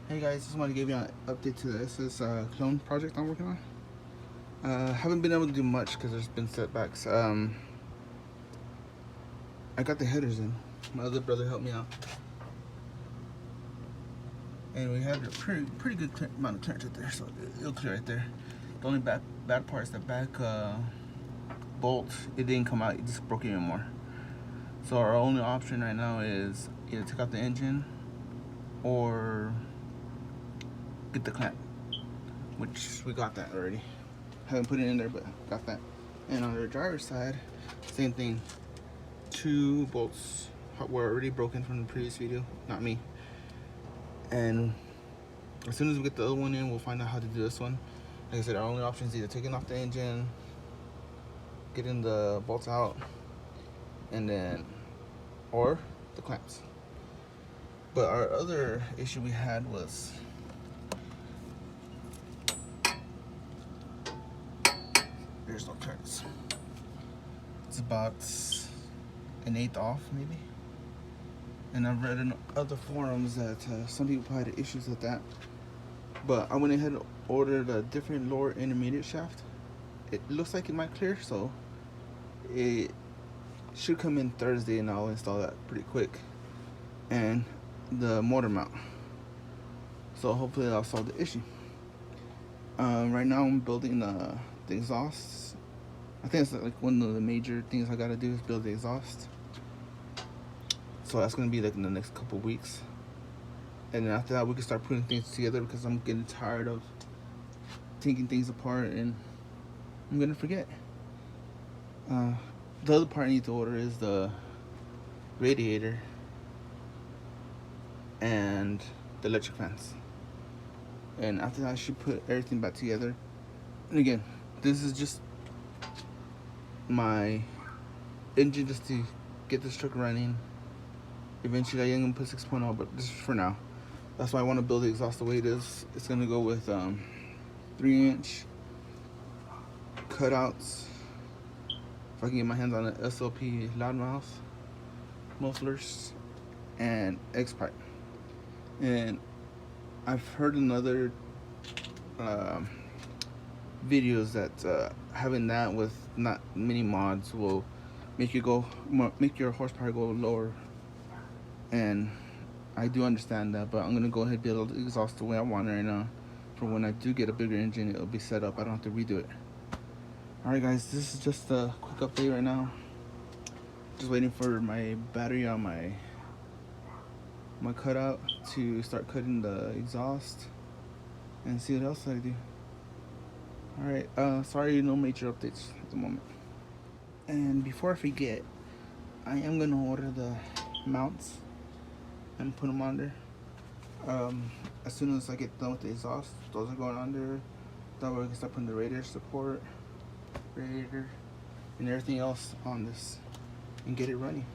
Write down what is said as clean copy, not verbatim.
Hey guys, just want to give you an update to this clone project I'm working on. Haven't been able to do much because there's been setbacks. I got the headers in. My other brother helped me out, and we had a pretty good amount of clearance right there, so it'll clear right there. The only bad part is the back bolt. It didn't come out; it just broke even more. So our only option right now is either take out the engine or get the clamp, which we got that already. Haven't put it in there, but got that. And on the driver's side, same thing. 2 bolts were already broken from the previous video, not me. And as soon as we get the other one in, we'll find out how to do this one. Like I said, our only option is either taking off the engine, getting the bolts out, and then, or the clamps. But our other issue we had was there's no clearance. It's about 1/8 off, maybe. And I've read in other forums that some people had issues with that. But I went ahead and ordered a different lower intermediate shaft. It looks like it might clear, so it should come in Thursday, and I'll install that pretty quick. And the motor mount. So hopefully that'll solve the issue. Right now I'm building the exhaust. I think it's like one of the major things I gotta do is build the exhaust. So that's gonna be like in the next couple weeks. And then after that we can start putting things together, because I'm getting tired of taking things apart and I'm gonna forget. The other part I need to order is the radiator and the electric fans. And after that I should put everything back together. And again, this is just my engine just to get this truck running. Eventually I am gonna put 6.0, but this is for now. That's why I want to build the exhaust the way it is. It's gonna go with 3-inch cutouts. If I can get my hands on an SLP loudmouth mufflers and X-pipe. And I've heard in other videos that having that with not many mods will make your horsepower go lower, and I do understand that, but I'm gonna go ahead and build the exhaust the way I want it right now. For when I do get a bigger engine, it'll be set up. I don't have to redo it. Alright guys, this is just a quick update right now. Just waiting for my battery on my cutout to start cutting the exhaust and see what else I do. Alright, sorry, no major updates at the moment. And before I forget, I am gonna order the mounts and put them under. As soon as I get done with the exhaust, those are going under. That way I can start putting the radiator support, radiator, and everything else on this and get it running.